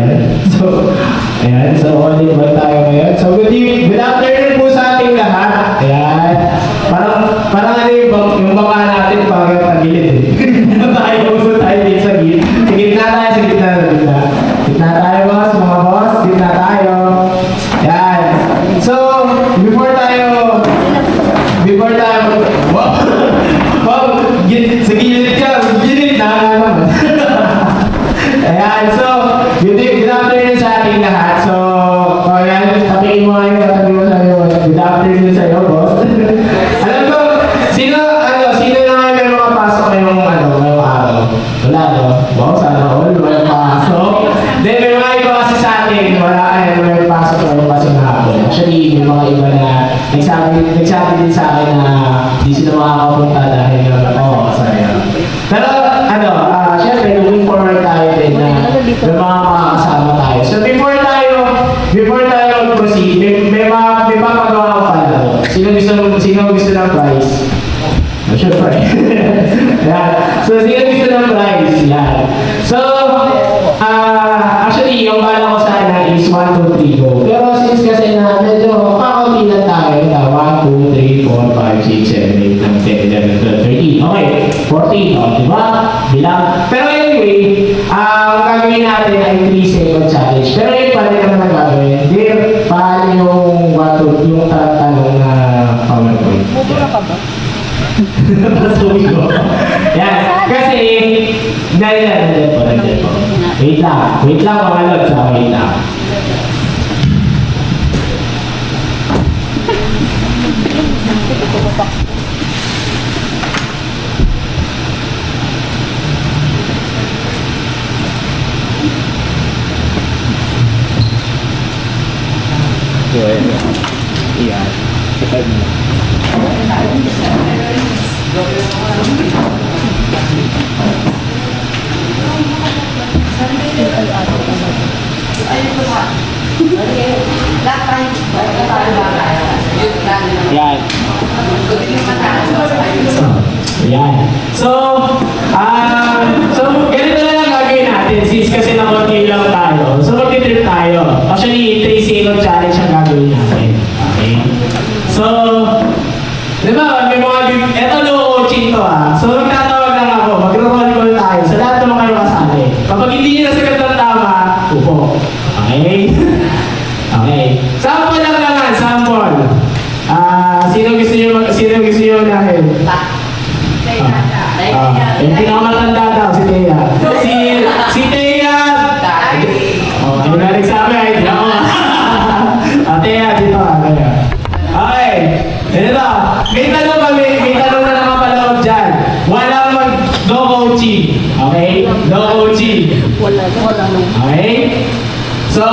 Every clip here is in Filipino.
Yan. So, ayan. So, ulit ba tayo ngayon? So, good afternoon po sa ating lahat. Ayan. Parang ano yung baka natin parang tagilid eh. Uso tayo dito sa gitna. Sa gitna tayo, sa gitna. Gitna tayo, boss. Mga boss, gitna tayo. Ayan. So, before tayo, wow, sa gilid ka, gilid na naman. Ayan, so, good afternoon sa ating lahat. So, ayan, tapiin mo ngayon, tapiin mo sa'yo. Good afternoon sa'yo, boss. Alam ko, sino na ngayon may mga pasok ngayong araw? Wala, no? Wow, sana all, may pasok. Then, may mga iba kasi sa atin, may pasok ngayong kasi na hapon. Actually, may mga iba na nagsabi din sa akin na hindi sila makakapunta dahil sayang. Pero, syempre, moving forward tayo din na may mga makakasama tayo. So, before tayo mag-proceed, may papagawa ko pala. Sino gusto ng prize? Syempre. Yan. So, sino gusto ng prize? Yan. So, actually, yung bala ko sana is 1, 2, 3, go. Pero since kasi na medyo pakaunti lang tayo, 1, 2, 3, 4, 5, 6, 7, 8, 9, 10, 11, 12, 13. Okay, 14. O, diba? Bilang. Pero anyway, ang gagawin natin ay 3 second challenge. Pero yun pa rin naman ang gagawin. Dear, paano yung tanong na PowerPoint? Bubura ka ba? Pasuwi ko. Yan. Kasi, nandiyan po. Wait lang mga lods. Wait lang. Yan. Yan. So, ganito na lang gagawin natin since kasi nakonti lang tayo. So, mag-trip tayo. Actually, 3 second challenge ang gagawin natin. Okay? So, di ba, may mga, eto no coaching to So, magtatawag lang ako. Mag-roll call tayo. So, lahat naman kayo kasali. Kapag hindi nyo nasagot ng tama, upo. Okay? Okay. Sample lang naman, sample. Sino gusto nyo unahin? Yung pinakamatanda daw, si Thea. Si Thea! Ano na nagsabi? Ay, di ako. Thea, dito ka. Okay. Ganito. May tanong na nakapanood dyan. Walang no coaching. Okay? No coaching. Wala Okay? So,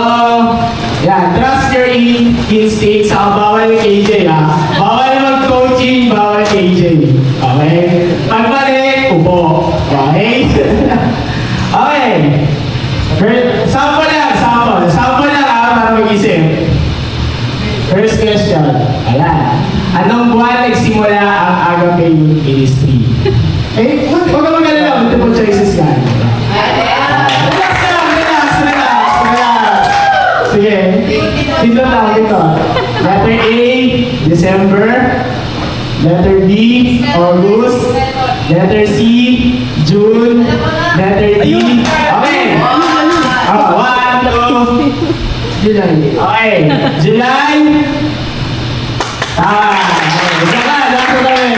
yan. Trust your instincts. Bawal KJ, Bawal mag-coaching, bawal KJ. Okay? Pag mali, upo. Okay? Okay. Sample lang, para mag-isip. First question. Ayan. Anong buwan nagsimula ang Agape Youth Ministry? Huwag ka mag-alala. Multiple choices yan. Sige. Dito tayo dito. Letter A, December. Letter B, August. Letter C, June. Letter D. Okay. 1, 2. July. Okay. July.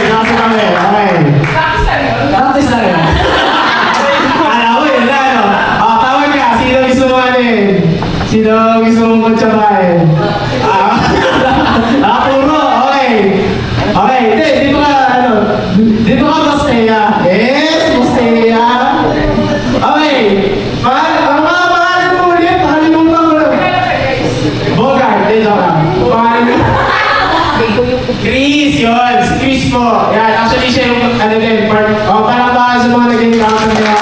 Nasa kami. Okay. Practice na rin. Alam mo yun, tawag ka. Sino gusto mo Sino gusto mong magtsabahin? Puro. Okay. Okay. Dito ka Bostea. Yes, Bostea. Okay. Ang mga pangalan mo ulit. Nakalimutan ko lang. Bogart. Dito ka. Pangalan mo. Chris, yun. Si Chris po. Yan. Actually, siya yung part. Parang baka sa mga naging counter niya.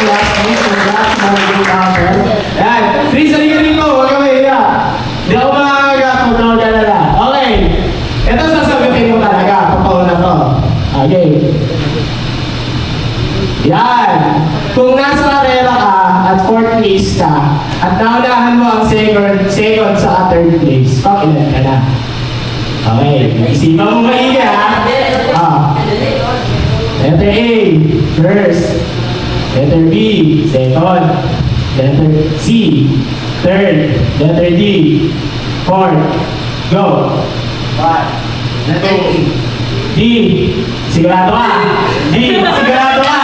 Last week. Mga naging counter. Yan. Chris, halika dito. Huwag ka mahiya. Di ako makakagat. Huwag na mag-alala. Okay. Ito sasagutin mo talaga. Papauna to. Okay. Yan. Kung nasa karera ka at fourth place ka, at naunahan mo ang second sa third place, pang-ilan ka na? Okay. Isipan mo maigi ha. Letter A, first. Letter B, second. Letter C, third. Letter D, fourth. Go. Letter D. Sigurado ka. D. Sigurado ka.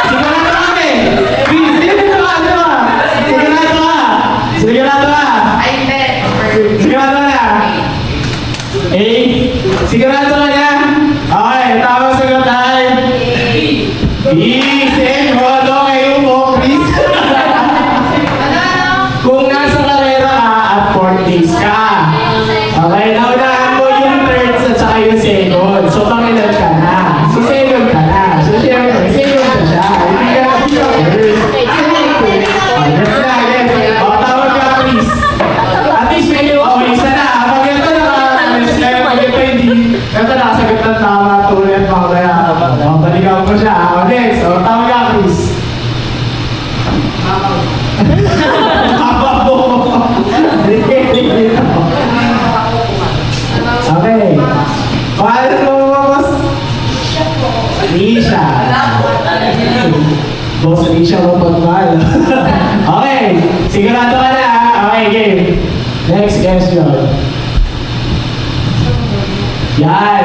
Sigurado ka eh. B. Sigurado ka. Sigurado ka. Sigurado ka. Sigurado ka na. A. Sigurado ka na. Okay, tamang sagot ay B. Second. Okay, upo, please. Kung nasa karera ka at fourth place ka. Okay, naunahan mo yung third at saka yung second. So, pangilan ka na. So, second ka na. So, syempre, second ka siya. Hindi ka first. That's na, yes. O, tawag ka, please. At least, medyo, isa na. Pag ito nakasagot ng tama, tuloy at mamaya. Balikan mo siya. O, next. O, tawag ka, please. Papa po. Okay. Paano mo boss? Risha. Boss Risha mo pagmahal. Okay. Sigurado ka na ha? Okay, game. Next question. Yan.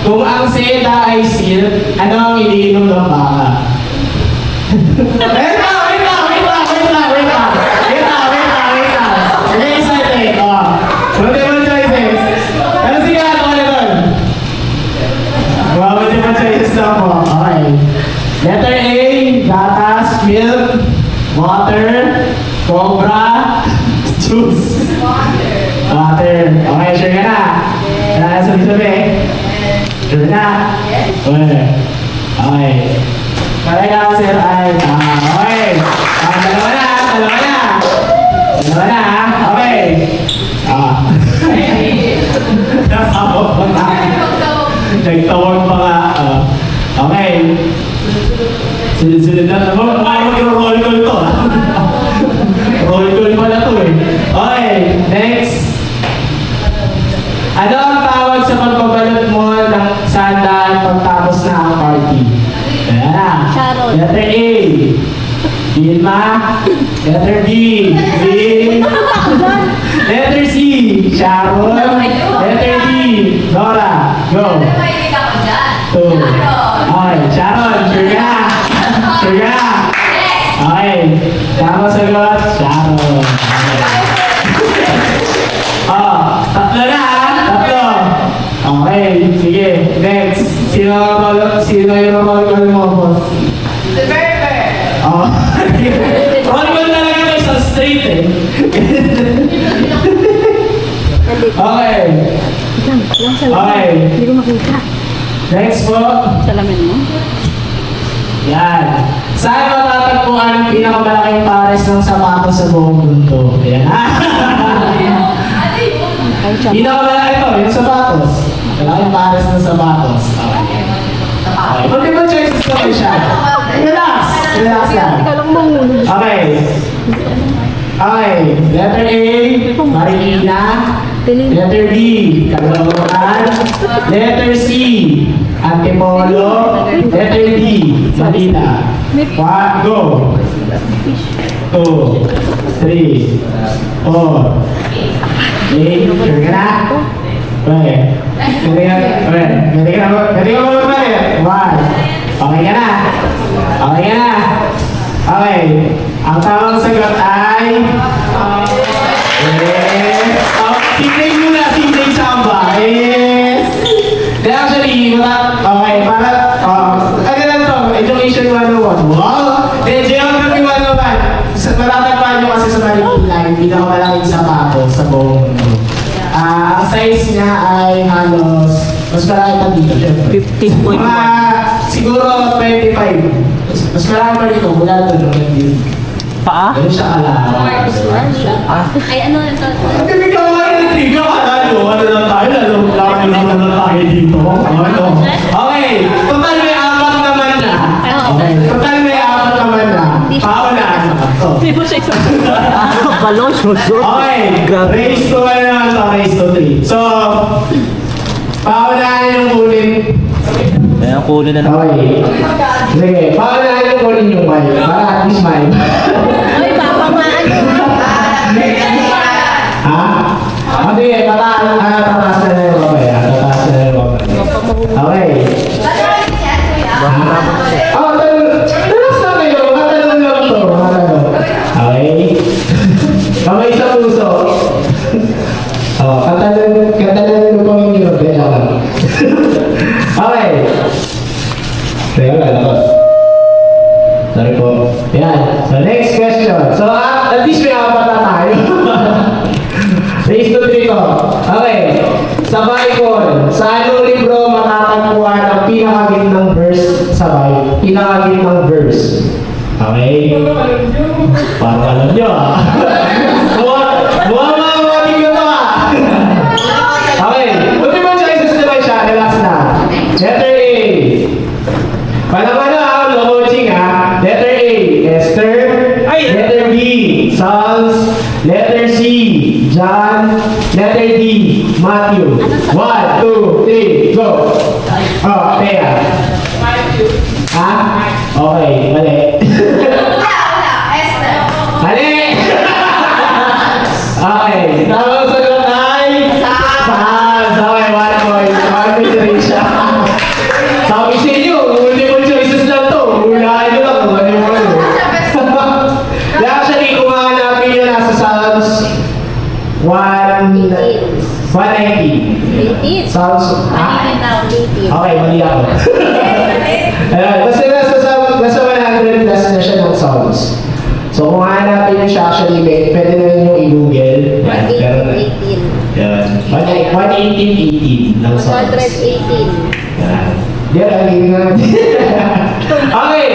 Kung ang seda ay silk, ano ang iniinom ng baka? Wait lang. Okay, excited. Multiple choices. Ano sigurado ka na doon? Multiple choices na po. Okay. Letter A, gatas, milk, water, cobra, juice. Water. Okay, sure ka na? Wala na sabi-sabi. Sure na? Okay. Correct answer ay tama. Okay. Dalawa na. Okay. Nasabot pa na. Nagtawag pa nga. Okay. Sunod-sunod na. Roll call to. Roll call pala to eh. Okay. Next. Ano ang tawag sa pagbabalot mo ng sandaan pagtapos na ang party? Ayan na. Letter A. Dilma. Letter B. Lynn. Letter C. Sharon. Letter D. Nora. Go. Two. Okay. Sharon. Sure ka? Okay. Tama sagot. Sharon. Tatlo na ha? Tatlo. Okay. Sige. Next. Sino yung roll mo, boss? Roll call talaga kayo sa straight eh. Okay. Okay. Hindi ko makita. Next po. Salamin mo? Yan. Saan matatagpuan ang pinakamalaking pares ng sapatos sa buong mundo? Ayan. Pinakamalaki ito, yung sapatos. Malaking pares ng sapatos. Okay. Multiple choices ko kayo siya. Relax lang. Ikaw lang mahulog. Okay. Letter A, Marikina. Letter B, Caloocan. Letter C, Antipolo. Letter D, Manila. Go. 2, 3, 4. Okay, sure ka na? Okay. Pwede ka magpalit. 1. Okay ka na? Okay. Ang tamang sagot ay... Yes. Sinay muna, sinay samba. Yes. Actually, okay, para... ano lang to? Education 101. Wow! Geography 101. Matatagpuan nyo kasi sa Marikina, yung pinakamalaking sapatos sa buong mundo. Ang size niya ay halos, mas marami pa dito, syempre. 15.1. Siguro 25. Mas marami pa dito, mula doon. Paa? Ganun siya kalawak. Ay, ano ito? Hindi may kawain ng triga ka. Ano lang tayo? Lalo lang tayo dito. Okay. Total may apat naman na. Okay. Total Akala ko susunod. Okay, Grabe. race to ano naman to, race to 3. So, paunahan yung kunin. Ayan, kunin na naman. Okay. Sige, paunahan yung kunin yung mic. Para at least mic. Ay, papamaan mo. Ha? O sige, tataas na na yung kamay. Tataas na na yung kamay. Okay. Oh, talas na kayo. Matanong lang to. Matanong. Okay. Kamay sa puso. Oh, katanong ko yung nyo. Kaya lang. Okay. Teka lang ako. Sorry po. Yan. So, next question. So, at least may apat na tayo. Race to 3 ko. Okay. Sa Bible, sa anong libro matatagpuan ang pinakagitnang verse sa Bible? Pinakagitnang verse. Okay? Parang alam nyo ah. Mukhang mga nyo to ah. Okay. Ultimate choices na ba siya? Relax na. Letter A. Palang ah, coaching ah. Letter A, Esther. Letter B, Psalms. Letter C, John. Letter D, Matthew. 1, 2, 3, go. Oh, Thea. Ha? Okay, mali. Mali! Okay, tamang sagot ay Psalms. Okay, 1 point. 1 point rin siya. Sabi sa inyo, multiple choices lang to. Hulaan nyo lang kung ano yung ano. Actually, kung hahanapin nyo nasa Psalms 190. 18. Psalms, Mali na, 18. Okay, mali ako. Ayan, basta nasa 100 plus na siya ng Psalms. So kung hahanapin nyo siya, actually, pwede na rin yung i-google. Yan, pero na. 18. Yan. 118 ng Psalms. 118. Yan. Yan, ang nga. Okay,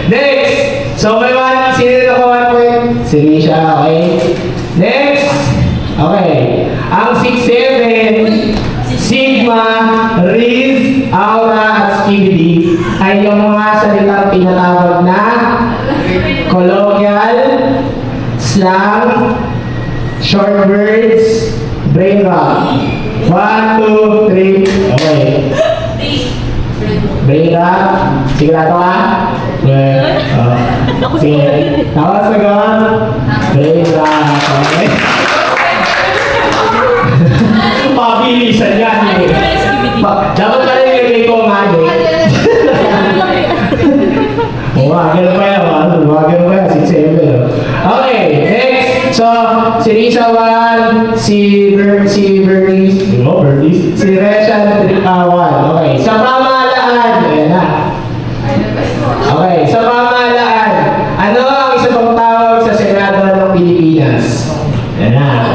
next. So may one, sino na ko 1 point? Si Risha, okay? Next. Okay. Ang 6-7, Sigma, Riz, Aura, at Skibidi ay yung mga salitang tinatawag na colloquial, slang, short words, brain rot. 1, 2, 3. Okay. Brain rot. Sigurado ka? Sige. Tapos sagot. Brain rot. Okay. Pabilisan yan eh. Dapat ka rin ilagay ko nga eh. Ganun pa yan. Ganun pa yan. 6-7. Okay, next. So, si Risa 1, si Bernice, si Reshan 1. Okay, sa pamahalaan. Ayan na. Okay, sa pamahalaan. Ano ang isa pang tawag sa Senado ng Pilipinas? Ayan na.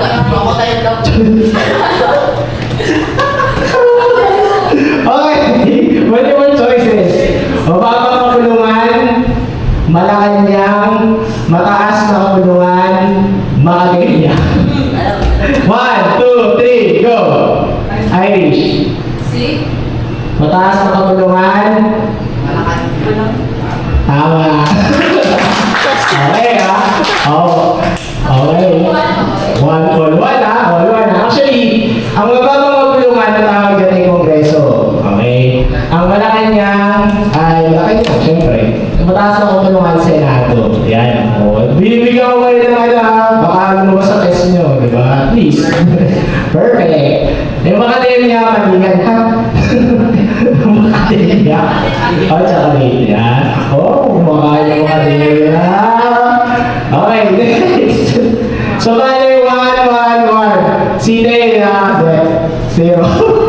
Okay, multiple choices. Mapapakapulungan, Malacanang, mataas na kapulungan, Magallanes. 1, 2, 3, go! Irish. Mataas na kapulungan, tama. Okay ha? Oh. Okay. 1 all 1 ha? All 1 ha? Actually, ang mababang kapulungan na tawag dyan ay Kongreso. Okay? Ang Malacanang ay Malacanang, syempre. Mataas na kapulungan Senado. Yan. Oh. Binibigyan ko kayo ng ano ha? Baka lumabas sa test nyo, di ba? At least. Perfect. Yung Makatenya, Manigan ha? Makatenya. O, tsaka Manila. Oh, kumakain ng Makatenya. Okay, next. So, bali, 1, 1, 1. Si Thea. 0.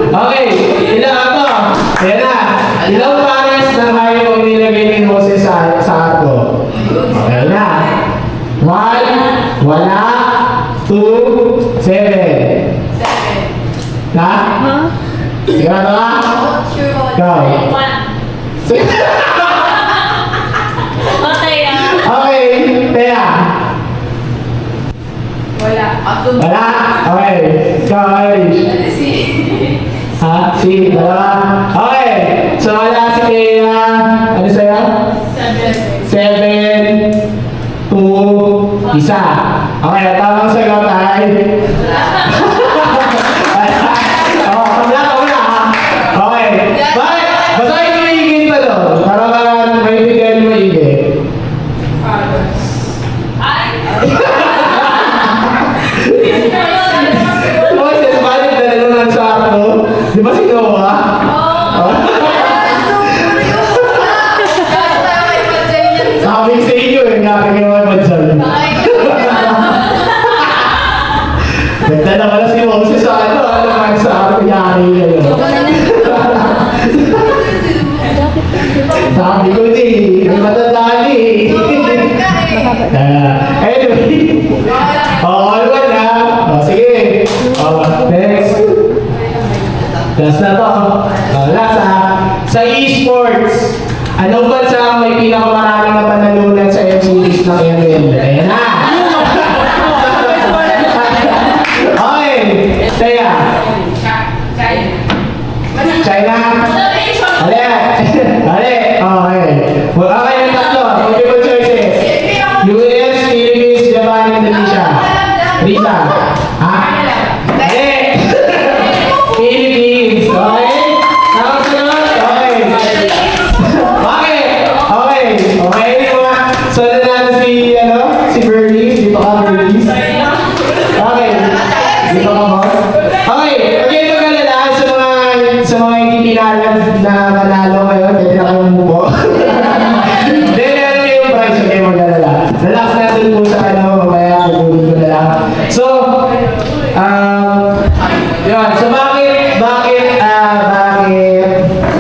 Okay, ilang ako. Ayan na. Ilang pares ng hayop ang nilagay ni Moses sa arko? Okay na. 1, wala. 2, 7. Na? Sigurado ka? Go. Okay, Thea. Wala. Okay. Ikaw, Irish. Ha? Si, dalawa. Okay. So, wala si Thea. Ano sa'yo? 7. 2. Isa. Okay, tamang sagot ay... Kabla. Okay. Bakit? Basahin mo yung higit pa doon. Para may bigyan mo higit. Moses, bakit dala ng sakto? Di ba si Noah? Sabi sa inyo eh, nakakagay mo yung madsal. Nagdala pala si Moses sa ano man sa akin yari kayo. Sabi ko di, may matandaan eh. Anyway. All one na. Sige. Next. Last na to. Last ha. Sa esports, anong bansa ang may pinakamaraming na panalunan sa MCDs ng ML? Ayan na. Okay. Taya. China. Ale. Okay. Well, okay yung tatlo. Multiple choices. US, Philippines, Japan, Indonesia. Risa. Ha? Philippines. Okay? Tapos sunod? Okay. Okay. So, nanalo si Bernice. Dito ka, Bernice. Okay. Dito ka, boss. Okay. Okay, mag-alala sa mga hindi pinalag na manalo ngayon. Pwede na kayong buko. Then, ano yung price? Okay, mag-alala. Relax natin po sa mamaya kukunin ko na lang. So, yun. So, bakit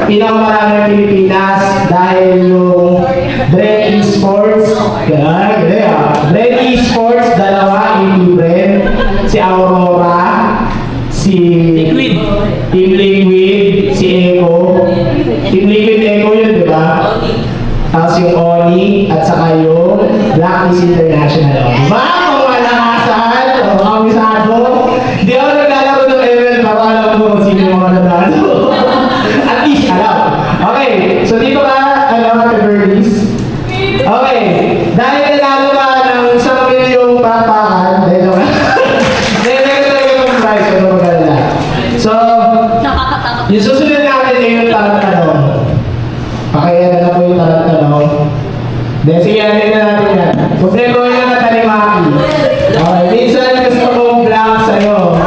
pinakamarami ng Pilipinas? Dahil yung Dread Esports, Dread Esports, dalawa, yung libre. Si Aurora, si Team Liquid, si Echo. Team Liquid Echo yun, di ba? Tapos yung Oni, at saka yung Blacklist International. Diba? Kung malakasan, o kamisado. Hindi ako naglalaro ng ML para alam ko kung sino yung mga nanalo. At least, alam. Okay, so dito ka, Bernice. Okay, dahil nanalo ka ng 1 milyong papakan, dahil naman, dahil talaga yung prize, ano maglalala. So, yung susunod natin ay yung tanong. Pakiyala na po yung tanong. Dahil sige, ano na natin yan. Problema ko yung katalimaki. Okay, minsan gusto kong blank sa'yo.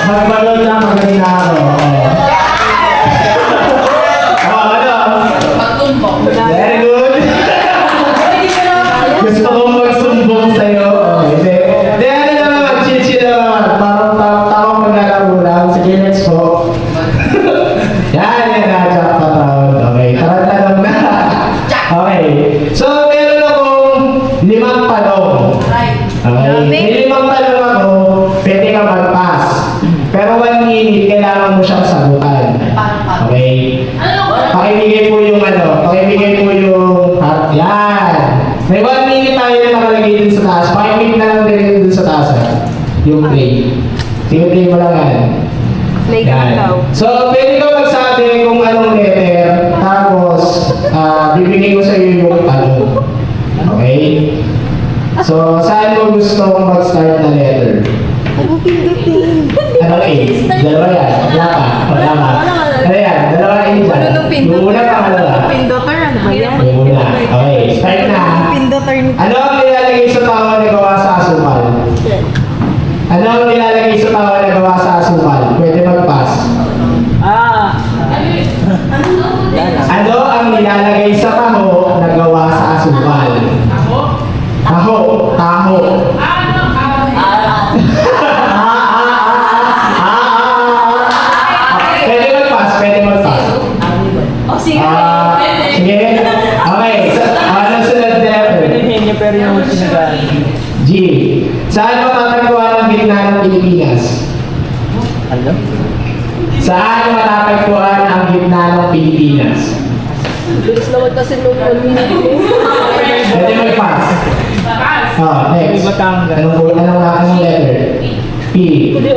Magbalot lang, magaling na ako. Very good. Gusto kong magsumbong sa'yo. Hindi, ano naman, mag-chill-chill naman. Parang tamang maglalaro lang. Sige, next po. Yan, na-jack pa taon. Okay, tanong na. Okay, so meron akong 5 tanong. Okay, may 5 tanong ako, pwede ka mag-pass. Pero 1 minute, kailangan mo siyang sagutan. Okay? Pakibigay po yung yan. May 1 minute tayo na nakalagay dun sa taas. Pakibigay na lang din dun sa taas. Yung play. Sige, play mo lang yan. Play ka Yan. daw. So, pwede ka magsabi kung anong letter, tapos bibigay ko sa iyo yung tanong. Okay? So, saan mo gusto kong mag-start na letter? Ano A? Dalawa yan. Wala pa. Ano yan? Dalawa A dyan. Yung una pangalawa. Pindoter, ano ba yan? Yung una. Okay, start na. Pindoter. Ano ang nilalagay sa tawa na gawa sa asukal? Ano ang nilalagay sa tawa na gawa sa asukal? Pwede mag-pass. Ano ang nilalagay sa taho na gawa sa asukal? Taho. Pwede mag-pass. Sige. Sige. Okay. Ano sunod letter? Pero yung sinagaan. G. Saan matatagpuan ang gitna ng Pilipinas? Ano? Saan matatagpuan ang gitna ng Pilipinas? Bilis naman kasi nung 1 minute. Pwede mag-pass. Next. Anong letter? P.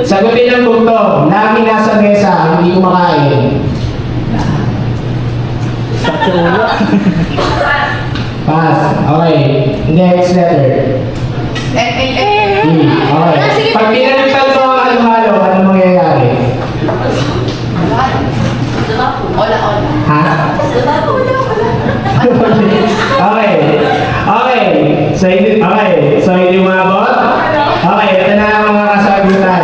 Sagutin ang bugtong. Lagi nasa mesa, hindi kumakain. Sakto ulo. Pass. Okay. Next letter. E. Okay. Pag pinalitan mo ang halo-halo, ano mangyayari? Ha? Okay. Okay. So hindi umabot? Okay, ito na ang mga kasagutan.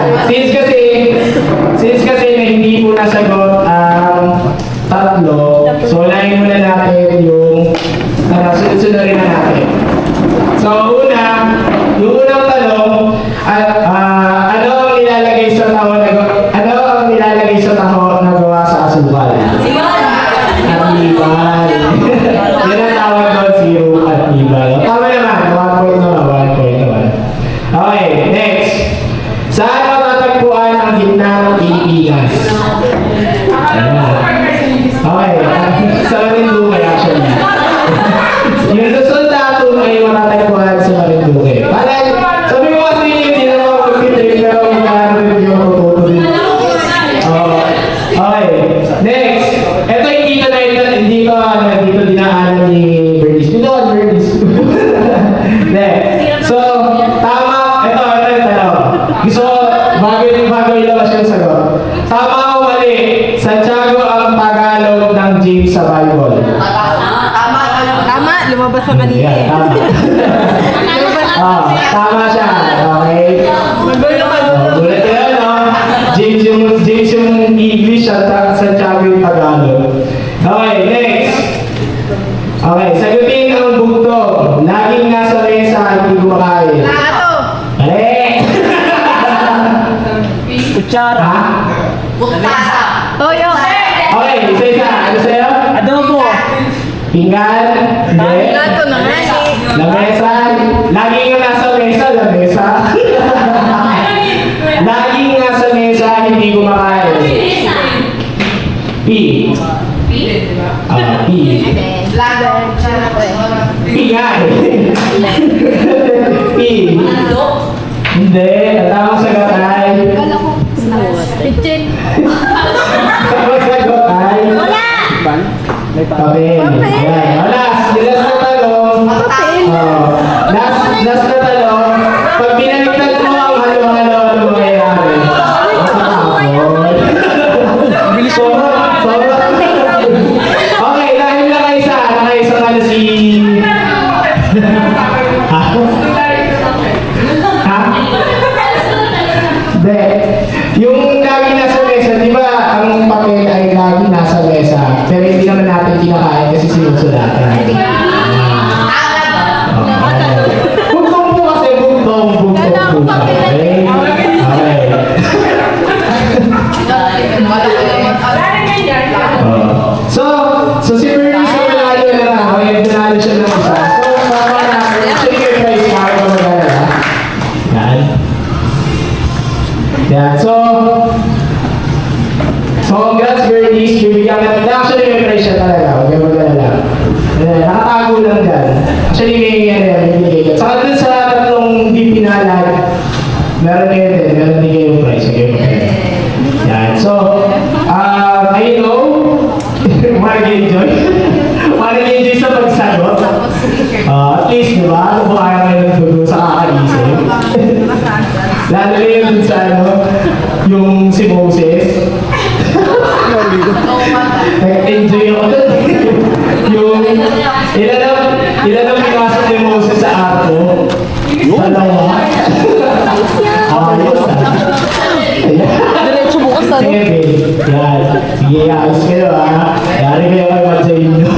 Since kasi na hindi po nasagot ang tatlo, so unahin muna natin yung sunod-sunodin na natin. So yung unang tanong, ano ang nilalagay sa taho na gawa sa asukal? Atibal. Yan ang tawag doon, zero atibal. Tama naman, 1 point naman. Okay, next. Saan matatagpuan ang gitna ng Pilipinas? Okay, sa Marinduque actually. Yung Luzon natin ay matatagpuan sa Marinduque. Parang, sabi ko kasi hindi naman mag-trip pero magkakaroon yung tututo din. Okay, next. Ito hindi ko dinaanan ni Bernice. Dito ka, Bernice. Next. So, tama. Ito yung tanong. Gusto ko, bago ilabas yung sagot. Tama o mali? Santiago ang Tagalog ng James sa Bible. Tama, lumabas sa kanina. Yeah, tama. Tama siya. Okay. Gulat ka, no? James yung English at Santiago yung Tagalog. Okay, next. Okay, sagutin ang bugtong. Laging nasa mesa, hindi kumakain. Mali! Kutsara. Ha? Toyo. Okay, isa-isa. Ano sa'yo? Adobo. Pinggan? Hindi. Plato na nga eh. Lamesa? Laging nga nasa mesa, lamesa. Laging nasa mesa, hindi kumakain. P. P. Pinggan. P. Hindi. Ang tamang sagot ay... Pitchin. Tamang sagot ay... Ban? May pa. Papel. Ayan. Last na tanong. Last na tanong. Pag binaliktad mo ang halo-halo, ano mangyayari? Bilis mo. Okay, dahil nakaisa ka na si... Ha? Ha? Hindi. Yung lagi nasa mesa, di ba ang papel ay lagi nasa mesa? Pero hindi naman natin kinakain kasi sinusulatan. Bugtong po kasi, bugtong po siya. Okay? Okay. So si Bernice na manalo na lang. Okay, pinalo siya ng isa. So, baka na, actually kayo price ka ako magana. Yan. Yan. So, congrats Bernice. Bibigyan ka na. Actually, may price siya talaga. Huwag kayo magana lang. Nakatago lang dyan. Actually, may bigay ka. Saka dun sa tatlong di pinalag, meron kayo din. Meron din kayo price. Huwag kayo magana. Yan. So, I know, mag-enjoy. Mag-enjoy sa pagsagot. At least, di ba? Kung kaya kayo nagdugo sa kakaisip. Lalo na yun dun sa yung si Moses. Nag-enjoy ako dun. Yung, ilan ang pinasok ni Moses sa arko? Dalawa. Ayos Diretso bukas na. Sige, babe. Yan. Sige, ayos kayo ha. Yari kayo kay Madja inyo.